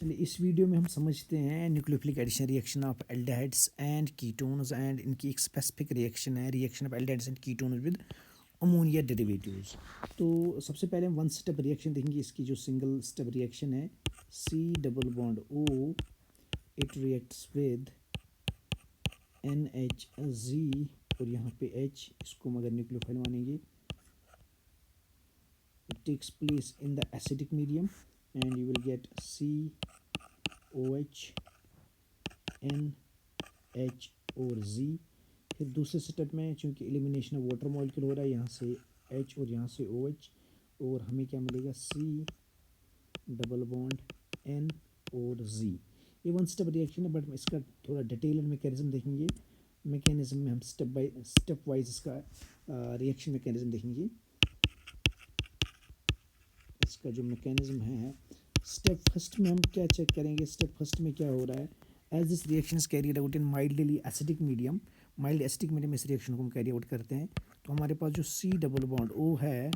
चलिए इस वीडियो में हम समझते हैं nucleophilic addition reaction of aldehydes and ketones and इनकी एक स्पेसिफिक रिएक्शन है reaction of aldehydes and ketones with ammonia derivatives. तो सबसे पहले हम वन स्टेप रिएक्शन देखेंगे। इसकी जो सिंगल स्टेप रिएक्शन है C double bond O, it reacts with NHZ और यहाँ पे H, इसको हम अगर न्यूक्लियोफाइल मानेंगे, it takes place in the acidic medium and you will get COH NH और Z। फिर दूसरे स्टेप में चूँकि एलिमिनेशन ऑफ वाटर मॉलिक्यूल हो रहा है, यहाँ से H और यहाँ से OH, और हमें क्या मिलेगा C डबल बॉन्ड N और Z। ये वन स्टेप रिएक्शन है, बट इसका थोड़ा डिटेल मैकेनिज्म देखेंगे। मैकेनिज्म में हम स्टेप वाइज इसका रिएक्शन मैकेनिज्म देखेंगे। इसका जो मैकेनिज्म है, स्टेप फर्स्ट में हम क्या चेक करेंगे। स्टेप फर्स्ट में क्या हो रहा है, as this reaction is carried out in mildly acidic medium, mild acidic medium में इस रिएक्शन को हम कैरी आउट करते हैं। तो हमारे पास जो सी डबल बॉन्ड ओ है,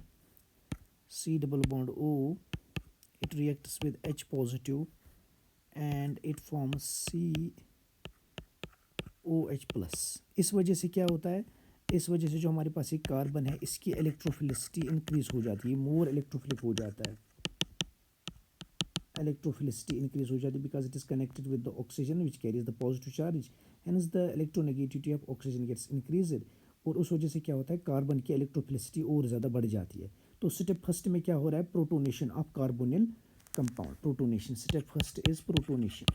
C double bond O, it reacts with H positive and it forms COH plus. इस वजह से क्या होता है, इस वजह से जो हमारे पास एक कार्बन है इसकी इलेक्ट्रोफिलिसिटी इंक्रीज हो जाती है, मोर इलेक्ट्रोफिलिक हो जाता है, इलेक्ट्रोफिलिसिटी इंक्रीज हो जाती है because it is connected with the oxygen which carries the positive charge, hence the electronegativity of oxygen gets increased. और उस वजह से क्या होता है, कार्बन की इलेक्ट्रोफिलिसिटी और ज़्यादा बढ़ जाती है। तो स्टेप फर्स्ट में क्या हो रहा है, protonation of carbonyl compound, protonation. Step first is protonation,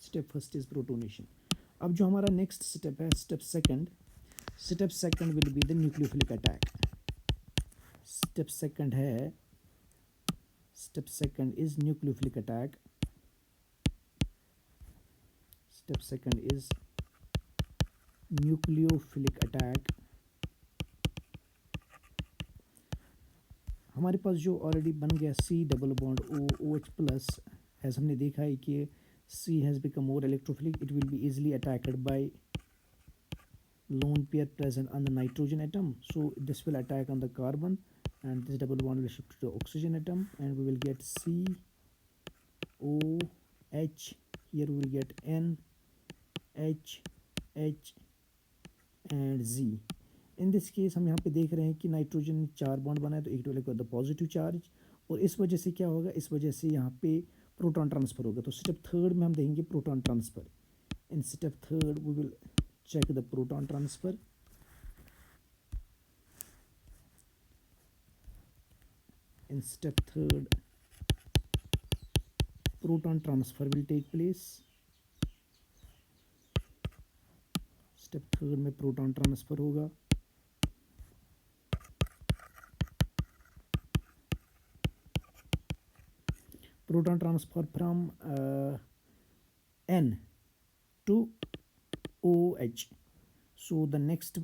step first is protonation. अब जो हमारा नेक्स्ट स्टेप है, step second will be the nucleophilic attack. Step second है, step second is nucleophilic attack. Step second is nucleophilic attack. हमारे पास जो already बन गया C double bond O OH plus, as हमने देखा है कि C has become more electrophilic, it will be easily attacked by lone pair present on the nitrogen atom, so this will attack on the carbon and this double bond will shift to the oxygen atom and we will get COH, here we will get NH and Z। In this case हम यहाँ पे देख रहे हैं कि nitrogen में 4 bond बना है, तो एक टू द पॉजिटिव चार्ज, और इस वजह से क्या होगा, इस वजह से यहाँ पे प्रोटॉन ट्रांसफर होगा। तो स्टेप थर्ड में हम देखेंगे proton transfer. In step third we will check the proton transfer. In step third, proton transfer will take place. Step third में proton transfer होगा। Proton transfer from N to OH. So the next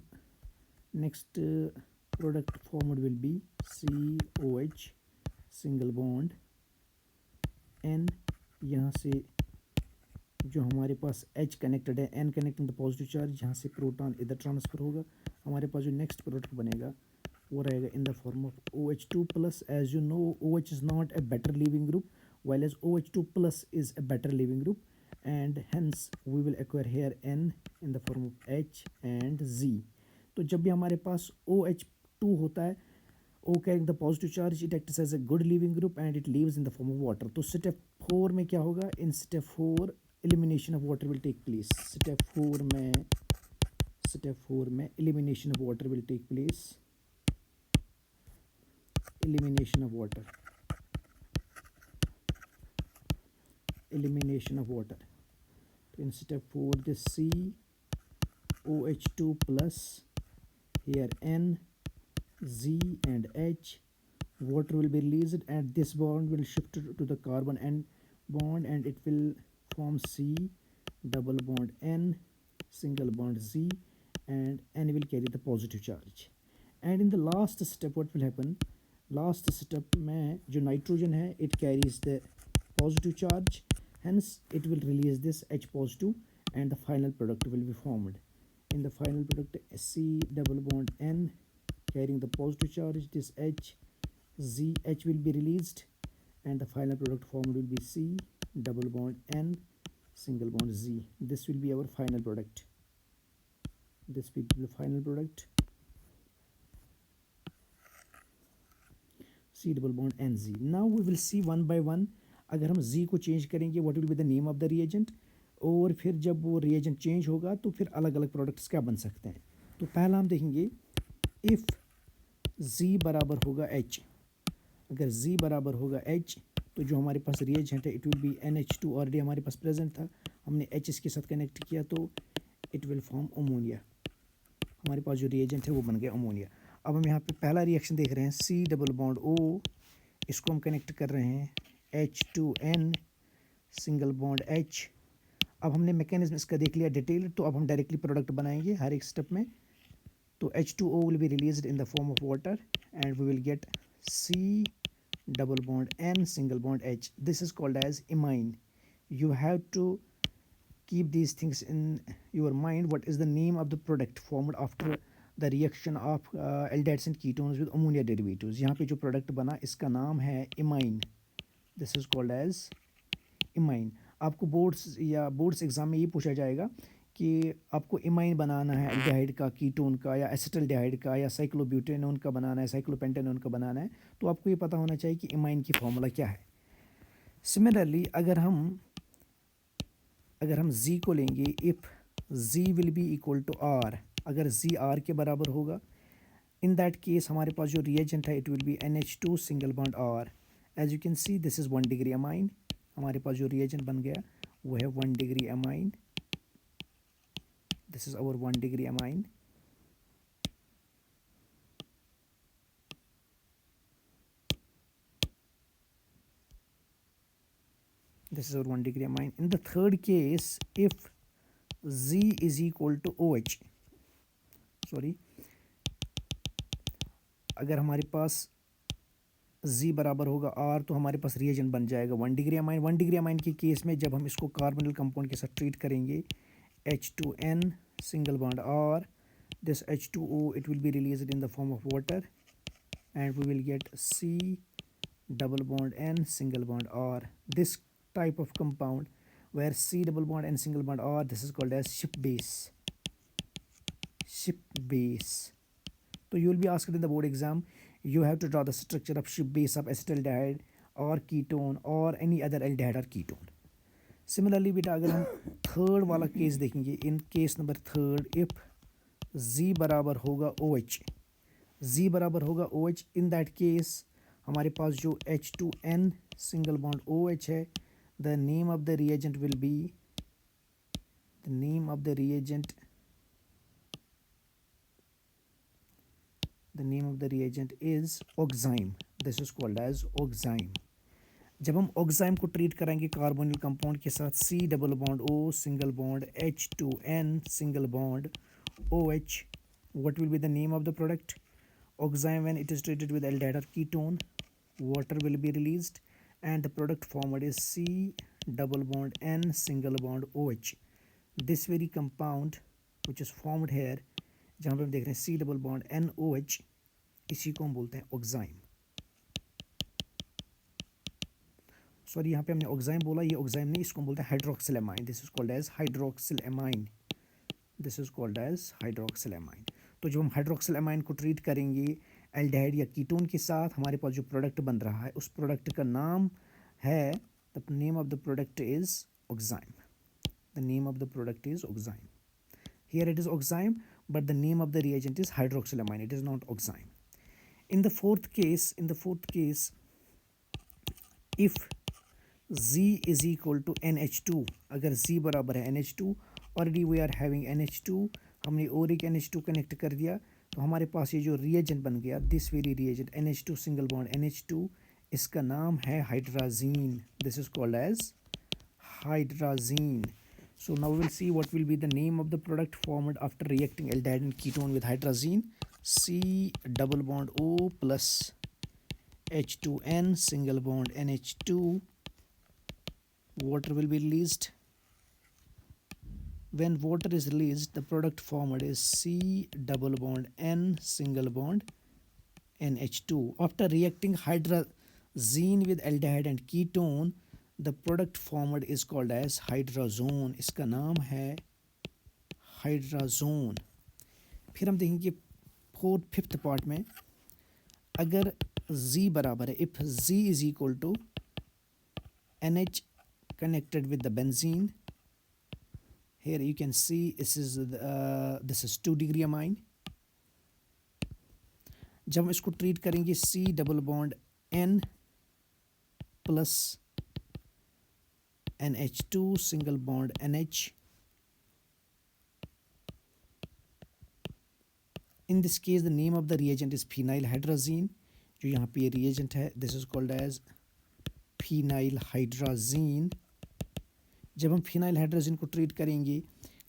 product formed will be COH single bond N, यहाँ से जो हमारे पास H connected है, N connecting the positive charge, यहाँ से proton इधर ट्रांसफ़र होगा। हमारे पास जो नेक्स्ट प्रोडक्ट बनेगा वो रहेगा in the form of OH2 plus. As you know OH is not a better living group while as OH2 plus is a better living group and hence we will acquire here N in the form of H and Z। तो जब भी हमारे पास OH2 होता है, O carrying the positive charge, it acts as a good living group and it lives in the form of water। तो step 4 में क्या होगा, in step 4 elimination of water will take place. Step 4 में elimination of water will take place, elimination of water, elimination of water। तो in step 4 this COH2 plus, here N, Z and H, water will be released and this bond will shift to the carbon N bond and it will form C double bond N single bond Z and N will carry the positive charge। and in the last step what will happen, last step में जो nitrogen है it carries the positive charge, hence it will release this H positive and the final product will be formed। in the final product C double bond N carrying the positive charge, this H Z H will be released and the final product formed will be C double bond N single bond Z. This will be our final product. This will be the final product. C double bond NZ. Now we will see one by one. अगर हम Z को change करेंगे what will be the name of the reagent, और फिर जब वो reagent change होगा तो फिर अलग अलग प्रोडक्ट्स क्या बन सकते हैं. तो पहला हम देखेंगे if Z बराबर होगा H. अगर Z बराबर होगा H तो जो हमारे पास रिएजेंट है it will be NH2 already हमारे पास प्रेजेंट था, हमने H इसके साथ कनेक्ट किया तो इट विल फॉर्म अमोनिया. हमारे पास जो रिएजेंट है वो बन गया अमोनिया. अब हम यहाँ पे पहला रिएक्शन देख रहे हैं C डबल बॉन्ड O, इसको हम कनेक्ट कर रहे हैं H2N सिंगल बॉन्ड H. अब हमने मैकेनिज्म इसका देख लिया डिटेल, तो अब हम डायरेक्टली प्रोडक्ट बनाएंगे हर एक स्टेप में. तो H2O will be released in the form of water and we will get C double bond N single bond H. This is called as imine. You have to keep these things in your mind. What is the name of the product formed after the reaction of aldehydes and ketones with ammonia derivatives? यहाँ पे जो product बना इसका नाम है imine. This is called as imine. आपको boards exam में ये पूछा जाएगा कि आपको इमाइन बनाना है एल्डिहाइड का, कीटोन का, या एसिटल्डिहाइड का, या साइक्लोब्यूटेनोन का बनाना है, साइक्लोपेंटेनोन का बनाना है, तो आपको ये पता होना चाहिए कि इमाइन की फॉर्मूला क्या है. सिमिलरली अगर हम Z को लेंगे, if Z will be equal to R, अगर Z R के बराबर होगा, इन दैट केस हमारे पास जो रिएजेंट है it will be NH2 single bond R. As you can see this is 1 degree amine. हमारे पास जो रिएजेंट बन गया वो है 1 degree amine. This is our 1 degree amine. This is our 1 degree amine. In the third case, if Z is equal to OH, sorry, अगर हमारे पास Z बराबर होगा R तो हमारे पास रिएजेंट बन जाएगा 1 डिग्री अमाइन. 1 डिग्री अमाइन के केस में जब हम इसको कार्बोनिल कंपाउंड के साथ ट्रीट करेंगे, H2N single bond R, this H2O it will be released in the form of water and we will get C double bond N single bond R. This type of compound where C double bond N single bond R, this is called as ship base. Ship base. So you will be asked in the board exam, you have to draw the structure of ship base of acetaldehyde or ketone or any other aldehyde or ketone. Similarly बेटा अगर हम third वाला case देखेंगे, in case number third, if Z बराबर होगा OH, Z बराबर होगा OH, in that case हमारे पास जो H2N सिंगल बॉन्ड OH है, the name of the reagent will be, the name of the reagent is oxime. This is called as oxime. जब हम ऑक्साइम को ट्रीट करेंगे कार्बोनिल कंपाउंड के साथ C double bond O single bond H2N single bond OH, what will be the name of the product? Oxime, when it is treated with aldehyde or ketone, water will be released and the product formed is C double bond N single bond OH. This very compound which is formed here, जहाँ पे हम देख रहे हैं C double bond NOH, इसी को हम बोलते हैं ऑक्साइम. सॉरी, यहाँ पे हमने ऑक्साइम बोला, ये ऑक्साइम नहीं, इसको हम बोलते हैं hydroxylamine. This is called as hydroxylamine. This is called as hydroxylamine. तो जब हम हाइड्रोक्सिलेमाइन को ट्रीट करेंगे एल्डिहाइड या कीटोन के साथ, हमारे पास जो प्रोडक्ट बन रहा है उस प्रोडक्ट का नाम है, the name of the product is oxime. The name of the product is oxime. Here it is oxime but the name of the reagent is hydroxylamine. It is not oxime. In the fourth case, if Z is equal to NH2, अगर Z बराबर है NH2, already we are having NH2, हमने और एक NH2 connect कर दिया, तो हमारे पास ये जो रिएजेंट बन गया, this very reagent NH2 single bond NH2, इसका नाम है hydrazine. This is called as hydrazine. So now we will see what will be the name of the product formed after reacting aldehyde and ketone with hydrazine. C double bond O plus H2N single bond NH2. Water will be released. When water is released, the product formed is C double bond N single bond NH2. After reacting hydrazine जीन with aldehyde and ketone, the product formed is called as hydrazone. इसका नाम है hydrazone. फिर हम देखेंगे fifth part में, अगर Z बराबर है, if Z is equal to NH connected with the benzene, here you can see this is 2 degree amine। जब हम इसको ट्रीट करेंगे C double bond N plus NH2 single bond NH, in this case the name of the reagent is phenylhydrazine। जो यहाँ पे ये reagent है, this is called as phenylhydrazine। जब हम phenylhydrazine को ट्रीट करेंगे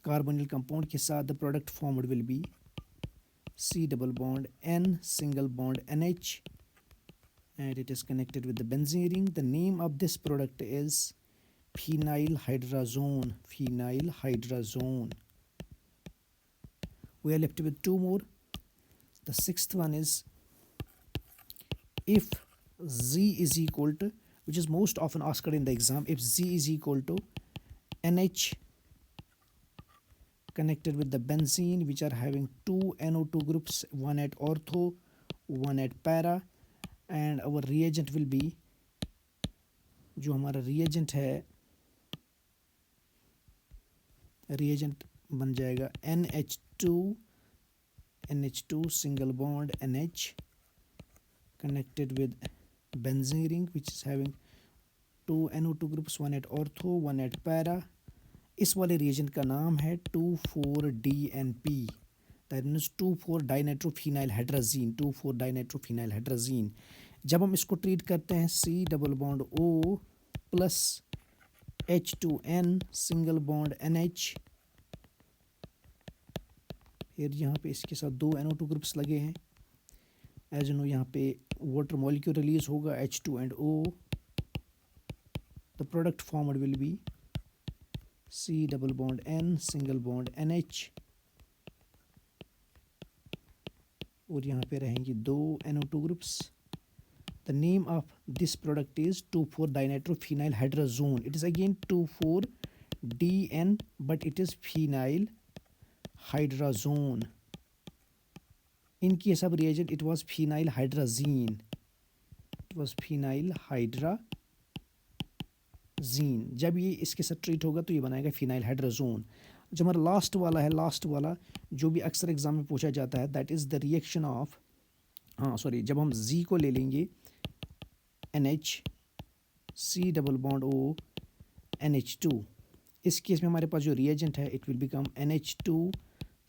कार्बोनिल कंपाउंड के साथ, the product formed will be C double bond N single bond NH and it is connected with the benzene ring। The name of this product is phenylhydrazone, phenylhydrazone। We are left with two more। The sixth one is, if Z is equal to, which is most often asked in the exam, if Z is equal to NH connected with the benzene which are having two NO2 groups, one at ortho, one at para, and our reagent will be, जो हमारा reagent है, reagent बन जाएगा NH2 single bond NH connected with benzene ring which is having two NO2 groups, one at ortho, one at para। इस वाले reagent का नाम है 2,4-DNP, दैट मीन्स 2,4-डाइनाइट्रोफिनाइलहाइड्राजीन, 2,4-डाइनाइट्रोफिनाइलहाइड्राजीन। जब हम इसको ट्रीट करते हैं C double bond O plus H2N single bond NH, फिर यहाँ पे इसके साथ दो NO2 ग्रुप्स लगे हैं, एज नो यहाँ पे वाटर मॉलिक्यूल रिलीज होगा H2 and O, the product formed will be C double bond N single bond NH, और यहाँ पे रहेंगी दो NO2 groups. The name of this product is 2,4-dinitrophenylhydrazone। It is again 2,4-DN but it is phenylhydrazone। In case of reagent it was phenylhydrazine, it was phenylhydrazine। जब ये इसके साथ treat होगा तो ये बनाएगा phenylhydrazone। जो हमारा लास्ट वाला है, लास्ट वाला जो भी अक्सर एग्जाम में पूछा जाता है, that is the reaction of, जब हम Z को ले लेंगे NH C double bond O NH2, इस केस में हमारे पास जो रिएजेंट है it will become NH2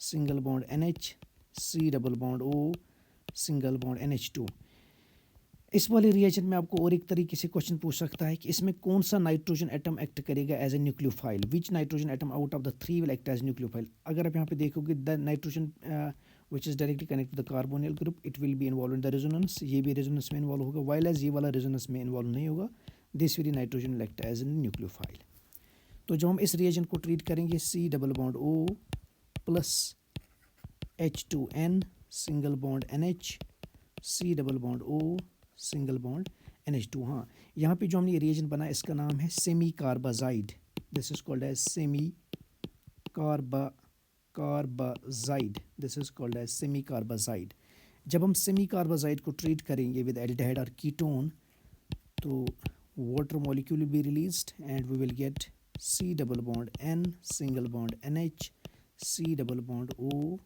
single bond NH C double bond O single bond NH2। इस वाले रिएजेंट में आपको और एक तरीके से क्वेश्चन पूछ सकता है कि इसमें कौन सा नाइट्रोजन एटम एक्ट करेगा as a nucleophile, which nitrogen atom out of the three will act as nucleophile. अगर आप यहाँ पे देखोगे the nitrogen which is directly connect to the carbonyl group, it will be involve in the resonance, ये भी resonance में involve होगा, while as ये वाला रेजोनेंस में इन्वॉल्व नहीं होगा, this very nitrogen will act as a nucleophile. तो जब हम इस रिएजेंट को ट्रीट करेंगे C double bond O plus H2N single bond NH C double bond O single bond NH2। हाँ, यहाँ पे जो हमने ये रिएजेंट बनाया इसका नाम है semi carbazide, this is called as semi carbazide, this is called as semi carbazide. जब हम सेमी कार्बाजाइड को ट्रीट करेंगे विद एल्डिहाइड और कीटोन तो water molecule will be released and we will get C double bond N single bond NH C double bond O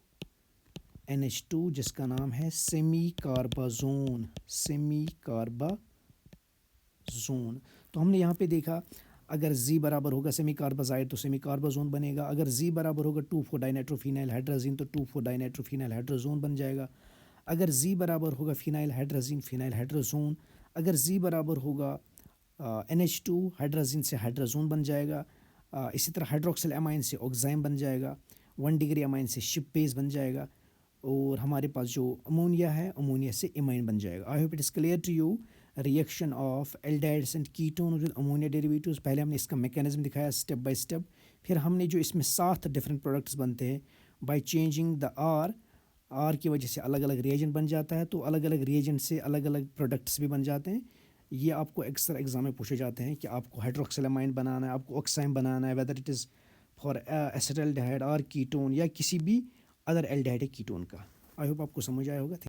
NH2 जिसका नाम है semi कार्बाजोन, semi कार्बाजोन। तो हमने यहाँ पे देखा अगर Z बराबर होगा सेमी कार्बाजाइड तो सेमी कार्बाजोन बनेगा, अगर Z बराबर होगा 2,4-डाइनाइट्रोफिनाइलहाइड्राजीन तो 2,4-डाइनाइट्रोफिनाइलहाइड्राजोन बन जाएगा, अगर Z बराबर होगा फिनाइलहाइड्राजीन फिनाइलहाइड्राजोन, अगर Z बराबर होगा NH2 हाइड्राजीन से हाइड्राजोन बन जाएगा, इसी तरह हाइड्रोक्सिल अमाइन से ऑक्साइम बन जाएगा, 1 डिग्री अमाइन से शिप बेस बन जाएगा, और हमारे पास जो अमोनिया है अमोनिया से इमाइन बन जाएगा। I hope it is clear to you reaction of aldehydes and ketone with ammonia derivatives. पहले हमने इसका मैकेनिज्म दिखाया स्टेप बाय स्टेप, फिर हमने जो इसमें 7 डिफरेंट प्रोडक्ट्स बनते हैं बाय चेंजिंग द आर की वजह से अलग अलग रिएजेंट बन जाता है, तो अलग अलग रिएजेंट से अलग अलग प्रोडक्ट्स भी बन जाते हैं। ये आपको अक्सर एग्जाम में पूछे जाते हैं कि आपको हाइड्रोक्सिलामाइन बनाना है, आपको ऑक्साइम बनाना है, whether it is for acetaldehyde और कीटोन या किसी भी अदर एल्डिहाइड कीटोन का। आई होप आपको समझ आया होगा।